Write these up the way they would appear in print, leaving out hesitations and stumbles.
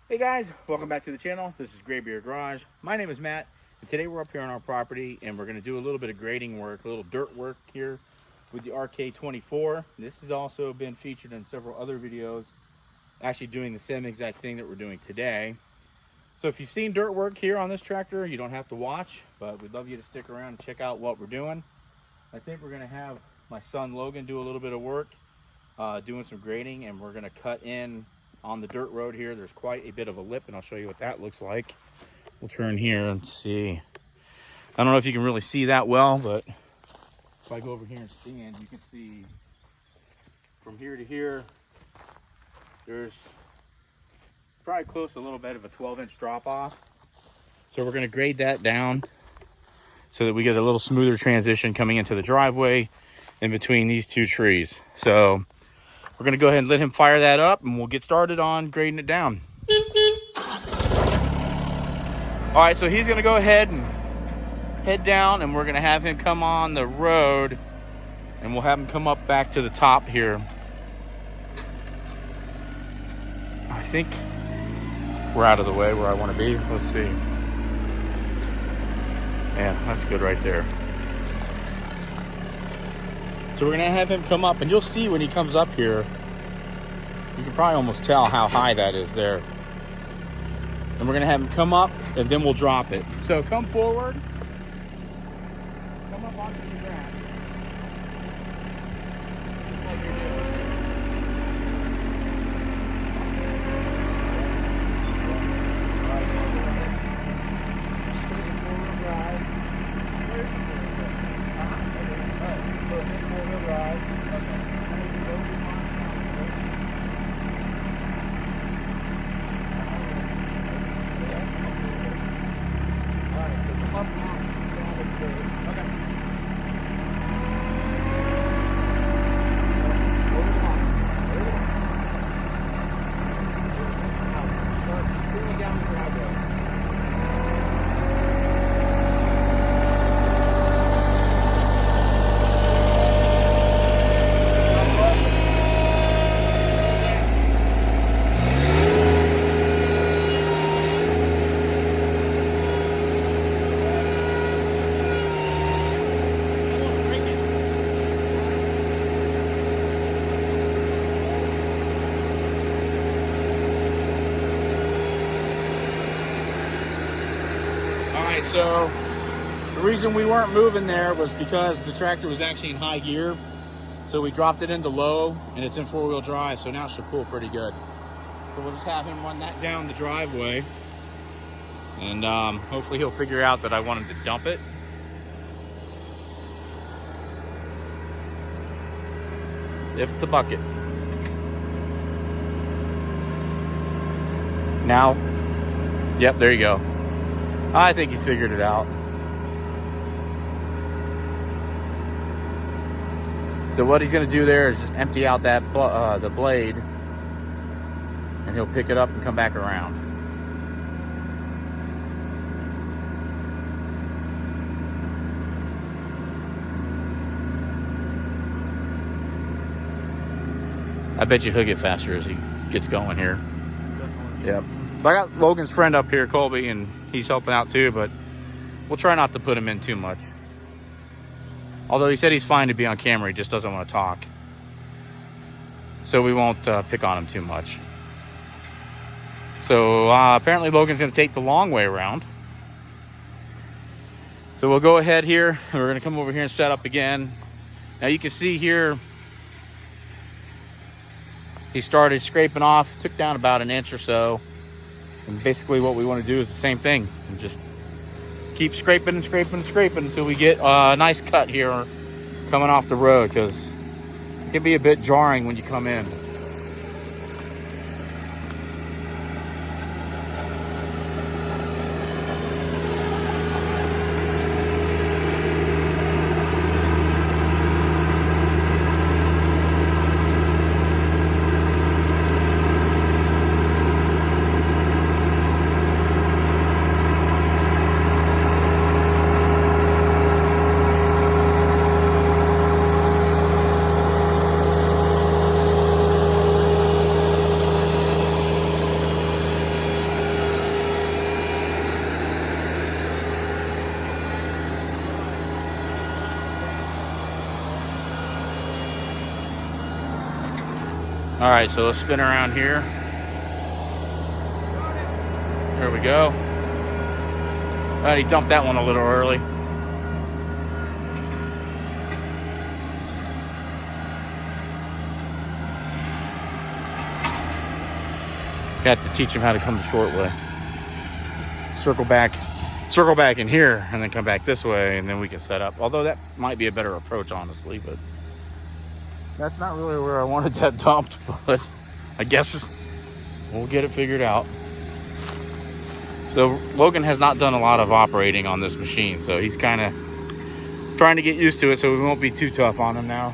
Hey guys, welcome back to the channel. This is Graybeard Garage. My name is Matt, and today we're up here on our property and we're going to do a little bit of grading work, a little dirt work here with the RK24. This has also been featured in several other videos, actually doing the same exact thing that we're doing today. So if you've seen dirt work here on this tractor, you don't have to watch, but we'd love you to stick around and check out what we're doing. I think we're going to have my son Logan do a little bit of work, doing some grading, and we're going to cut in on the dirt road here. There's quite a bit of a lip, and I'll show you what that looks like. We'll turn here and see. I don't know if you can really see that well, but if I go over here and stand, you can see from here to here, there's probably close to a little bit of a 12-inch drop off. So we're going to grade that down so that we get a little smoother transition coming into the driveway in between these two trees. So we're going to go ahead and let him fire that up, and we'll get started on grading it down. All right, so he's going to go ahead and head down, and we're going to have him come on the road, and we'll have him come up back to the top here. I think we're out of the way where I want to be. Let's see. Yeah, that's good right there. So we're going to have him come up, and you'll see when he comes up here, you can probably almost tell how high that is there. And we're going to have him come up, and then we'll drop it. So come forward. Come up onto the ground. Just like you're doing. Four-wheel drive. Where's the four-wheel drive? Okay. So the reason we weren't moving there was because the tractor was actually in high gear. So we dropped it into low, and it's in four-wheel drive, so now it should pull pretty good. So we'll just have him run that down the driveway, and hopefully he'll figure out that I want him to dump it. Lift the bucket. Now, yep, there you go. I think he's figured it out. So what he's going to do there is just empty out that the blade, and he'll pick it up and come back around. I bet you he'll get faster as he gets going here. Yep. So I got Logan's friend up here, Colby, and he's helping out too, but we'll try not to put him in too much. Although he said he's fine to be on camera, he just doesn't want to talk. So we won't pick on him too much. So apparently Logan's going to take the long way around. So we'll go ahead here, and we're going to come over here and set up again. Now you can see here, he started scraping off, took down about an inch or so. And basically what we want to do is the same thing, and just keep scraping and scraping and scraping until we get a nice cut here coming off the road, because it can be a bit jarring when you come in. All right, so let's spin around here. There we go. He dumped that one a little early. Got to teach him how to come the short way. Circle back in here, and then come back this way, and then we can set up. Although that might be a better approach, honestly, but that's not really where I wanted that dumped, but I guess we'll get it figured out. So Logan has not done a lot of operating on this machine, so he's kind of trying to get used to it, so we won't be too tough on him now.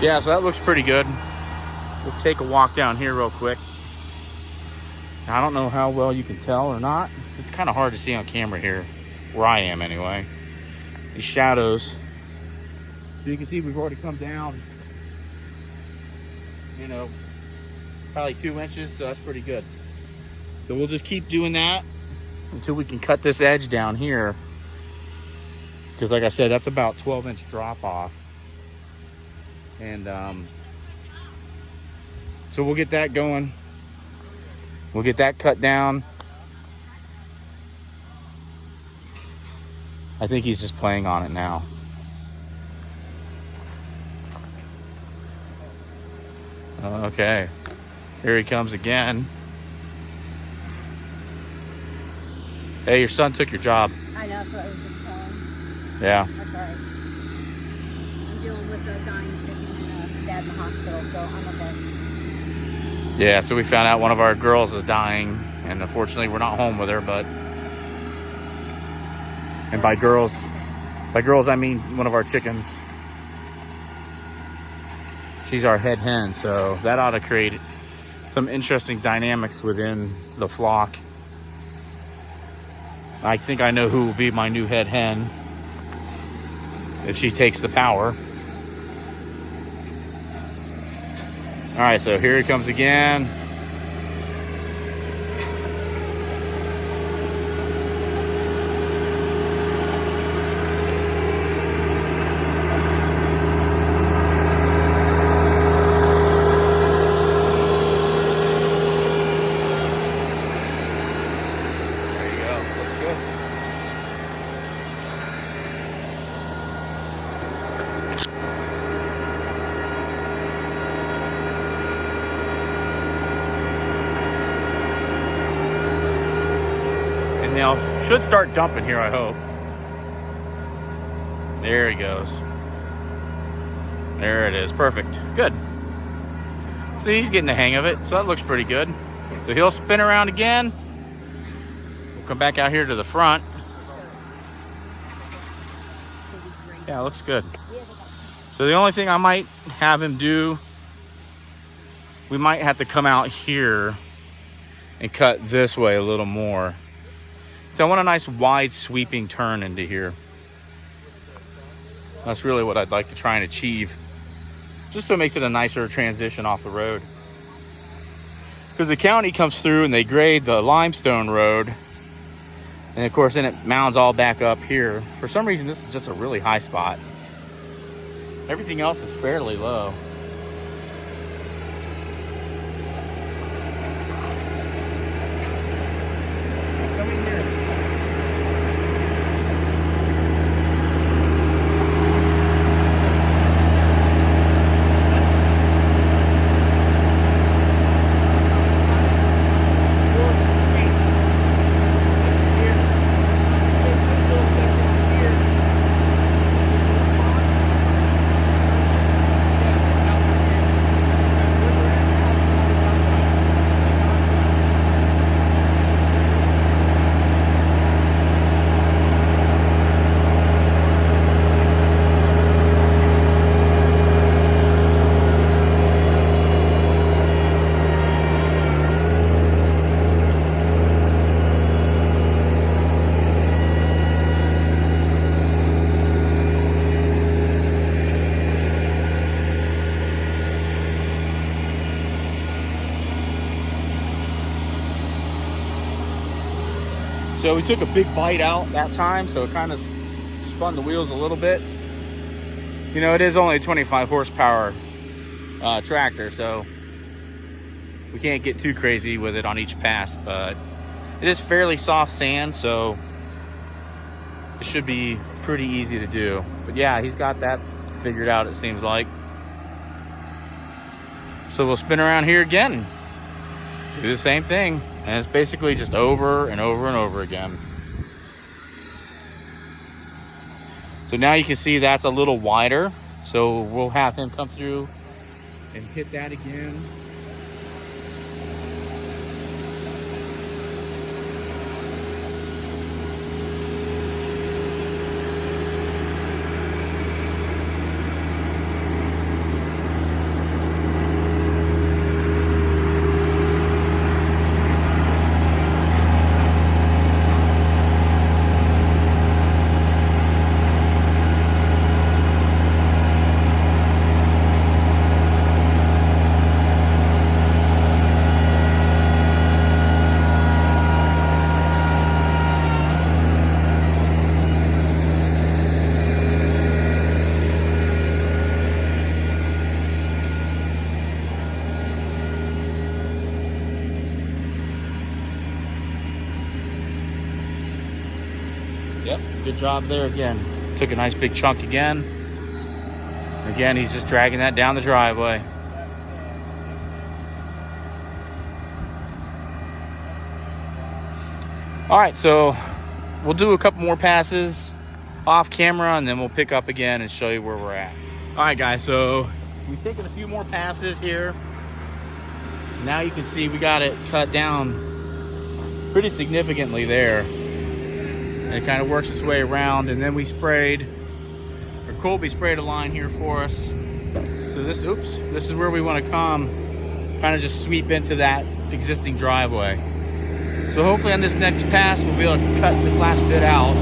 Yeah, so that looks pretty good. We'll take a walk down here real quick. I don't know how well you can tell or not. It's kind of hard to see on camera here, where I am anyway. These shadows. So you can see we've already come down, you know, probably 2 inches, so that's pretty good. So we'll just keep doing that until we can cut this edge down here. Because like I said, that's about 12-inch drop off. And so we'll get that going. We'll get that cut down. I think he's just playing on it now. Okay, here he comes again. Hey, your son took your job. I know, that's what I was just telling. Yeah. That's all right. I'm dealing with a dying chicken and a dad in the hospital, so I'm okay. Yeah, so we found out one of our girls is dying, and unfortunately we're not home with her, but... And by girls I mean one of our chickens. She's our head hen, so that ought to create some interesting dynamics within the flock. I think I know who will be my new head hen if she takes the power. All right, so here he comes again. Now, should start dumping here, I hope. There he goes. There it is. Perfect. Good. See, he's getting the hang of it, so that looks pretty good. So he'll spin around again. We'll come back out here to the front. Yeah, it looks good. So the only thing I might have him do, we might have to come out here and cut this way a little more. So I want a nice wide sweeping turn into here. That's really what I'd like to try and achieve. Just so it makes it a nicer transition off the road. Because the county comes through and they grade the limestone road. And of course then it mounds all back up here. For some reason this is just a really high spot. Everything else is fairly low. So we took a big bite out that time, so it kind of spun the wheels a little bit. You know, it is only a 25 horsepower tractor, so we can't get too crazy with it on each pass, but it is fairly soft sand, so it should be pretty easy to do. But yeah, he's got that figured out, it seems like. So we'll spin around here again, do the same thing, and it's basically just over and over and over again. So now you can see that's a little wider, so we'll have him come through and hit that again. Yep, good job there again. Took a nice big chunk again. Again, he's just dragging that down the driveway. All right, so we'll do a couple more passes off camera, and then we'll pick up again and show you where we're at. All right, guys, so we've taken a few more passes here. Now you can see we got it cut down pretty significantly there. And it kind of works its way around, and then we sprayed, or Colby sprayed a line here for us. So this is where we want to come, kind of just sweep into that existing driveway. So hopefully on this next pass, we'll be able to cut this last bit out.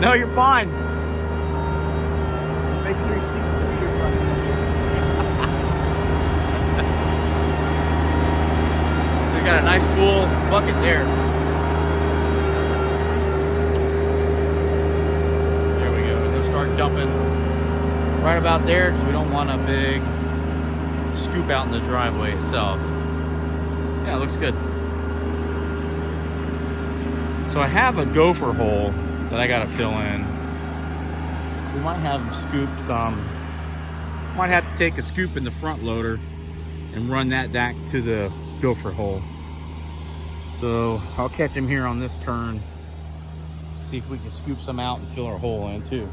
No, you're fine. Just making sure you see the tree you're running. We got a nice full bucket there. There we go. And they'll start dumping right about there because we don't want a big scoop out in the driveway itself. Yeah, it looks good. So I have a gopher hole that I gotta fill in. So we might have him scoop some. Might have to take a scoop in the front loader and run that back to the gopher hole. So I'll catch him here on this turn. See if we can scoop some out and fill our hole in too.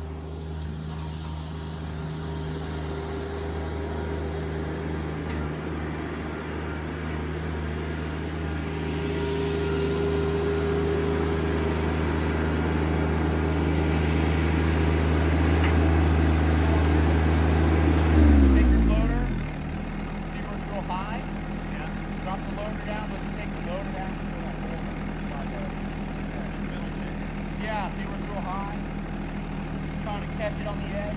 Yeah, see where it's real high? Trying to catch it on the edge.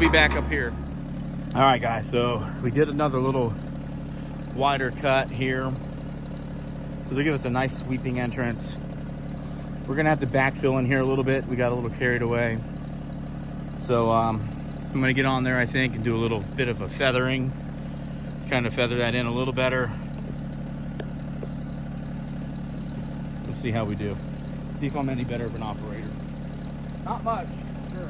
be back up here. All right, guys, so we did another little wider cut here. So they give us a nice sweeping entrance. We're gonna have to backfill in here a little bit. We got a little carried away. So I'm gonna get on there, I think, and do a little bit of a feathering to kind of feather that in a little better. We'll see how we do. See if I'm any better of an operator. Not much, sure.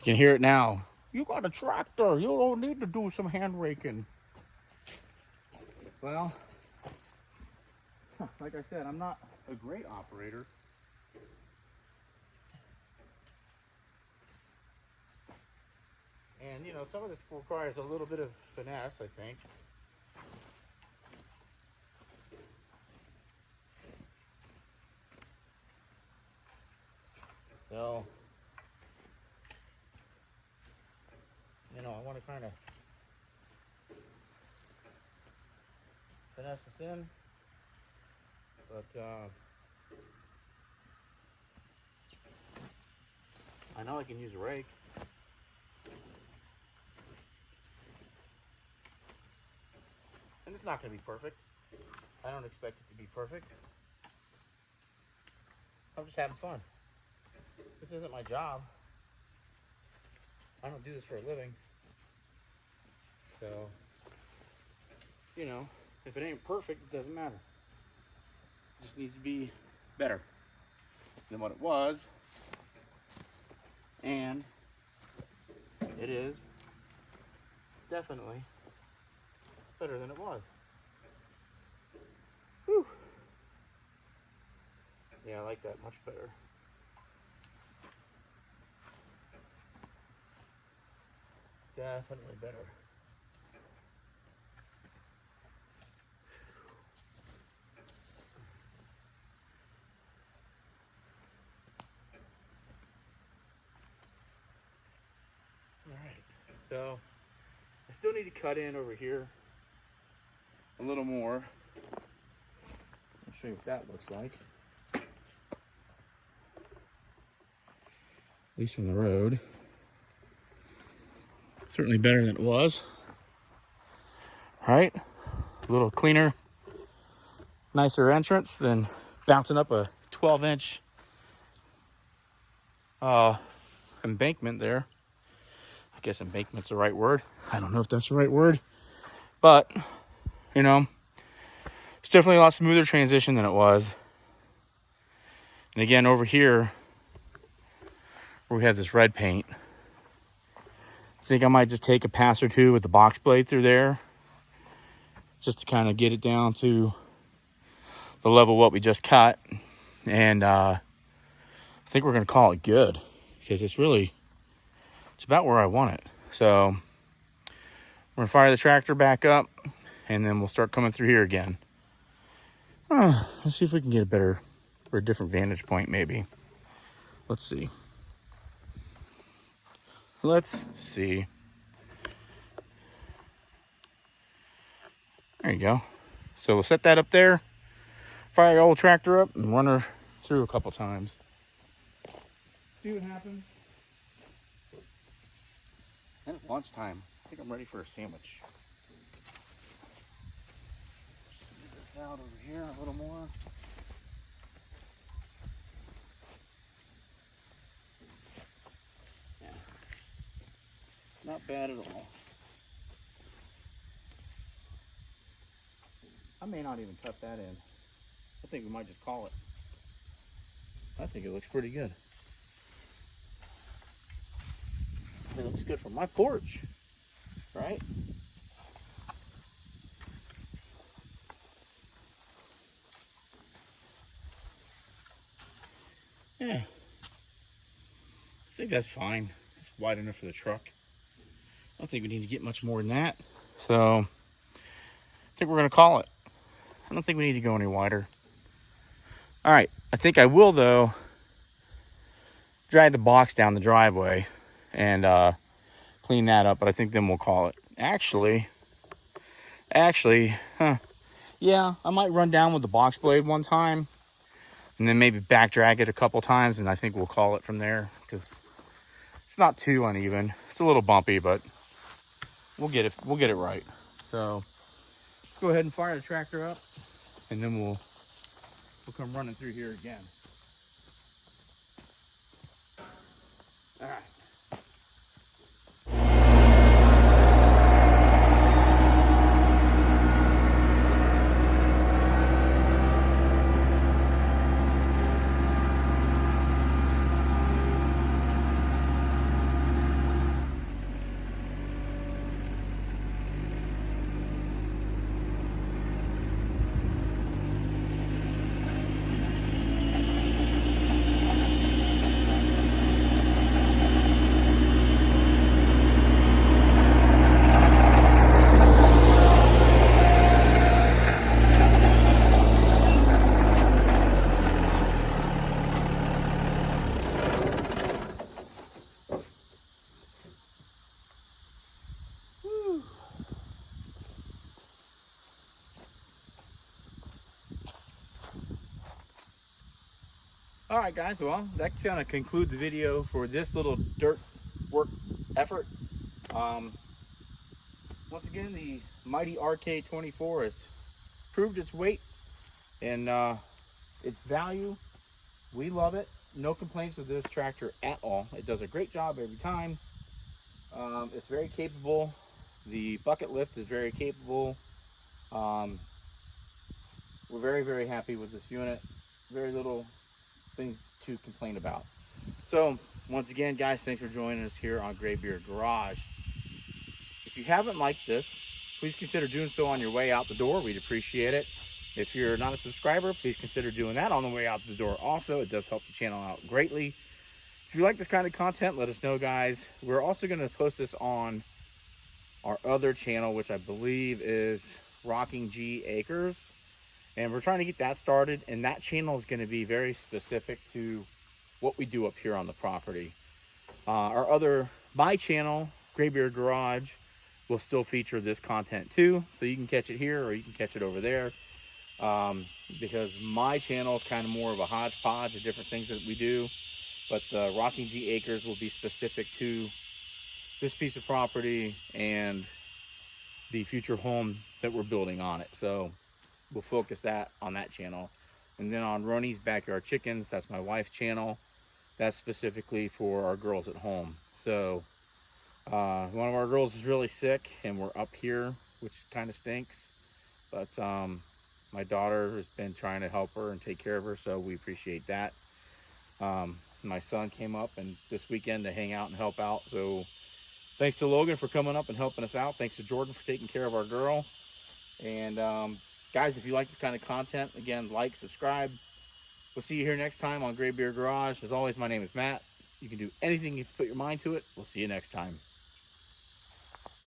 You can hear it now. You got a tractor. You don't need to do some hand raking. Well, like I said, I'm not a great operator. And, you know, some of this requires a little bit of finesse, I think. So, you know, I want to kind of finesse this in. But, I know I can use a rake. And it's not going to be perfect. I don't expect it to be perfect. I'm just having fun. This isn't my job. I don't do this for a living. So, you know, if it ain't perfect, it doesn't matter. It just needs to be better than what it was. And it is definitely better than it was. Whew. Yeah, I like that much better. Definitely better. Alright, so I still need to cut in over here a little more. I'll show you what that looks like. At least from the road. Certainly better than it was. Right? A little cleaner, nicer entrance than bouncing up a 12-inch embankment there. I guess embankament's the right word. I don't know if that's the right word. But, you know, it's definitely a lot smoother transition than it was. And again, over here, where we have this red paint, I think I might just take a pass or two with the box blade through there, just to kind of get it down to the level of what we just cut. And I think we're going to call it good, because it's about where I want it. So we're going to fire the tractor back up, and then we'll start coming through here again. Let's see if we can get a different vantage point maybe. Let's see. There you go. So we'll set that up there, fire the old tractor up, and run her through a couple times. See what happens. And it's lunchtime. I think I'm ready for a sandwich. Smooth this out over here a little more. Yeah. Not bad at all. I may not even cut that in. I think we might just call it. I think it looks pretty good. It looks good from my porch, right? Yeah. I think that's fine. It's wide enough for the truck. I don't think we need to get much more than that. So I think we're going to call it. I don't think we need to go any wider. All right. I think I will, though, drag the box down the driveway and clean that up. But I think then we'll call it. Actually, yeah, I might run down with the box blade one time and then maybe back drag it a couple times, and I think we'll call it from there, because it's not too uneven. It's a little bumpy, but we'll get it right. So let's go ahead and fire the tractor up, and then we'll come running through here again. All right. All right, guys. Well, that's gonna conclude the video for this little dirt work effort. Um, once again, the mighty RK24 has proved its weight and its value. We love it. No complaints with this tractor at all. It does a great job every time. It's very capable. The bucket lift is very capable. Um, we're very, very happy with this unit. Very little things to complain about. So once again, guys, thanks for joining us here on Graybeard Garage. If you haven't liked this, please consider doing so on your way out the door. We'd appreciate it. If you're not a subscriber, please consider doing that on the way out the door also. It does help the channel out greatly. If you like this kind of content, let us know, guys. We're also going to post this on our other channel, which I believe is Rocking G Acres. And we're trying to get that started. And that channel is going to be very specific to what we do up here on the property. My channel, Graybeard Garage, will still feature this content too. So you can catch it here or you can catch it over there. Because my channel is kind of more of a hodgepodge of different things that we do. But Rocking G Acres will be specific to this piece of property and the future home that we're building on it. So we'll focus that on that channel. And then on Ronnie's Backyard Chickens, that's my wife's channel. That's specifically for our girls at home. So one of our girls is really sick and we're up here, which kind of stinks. But my daughter has been trying to help her and take care of her, so we appreciate that. My son came up and this weekend to hang out and help out. So thanks to Logan for coming up and helping us out. Thanks to Jordan for taking care of our girl. And guys, if you like this kind of content, again, like, subscribe. We'll see you here next time on Graybeard Garage. As always, my name is Matt. You can do anything if you put your mind to it. We'll see you next time.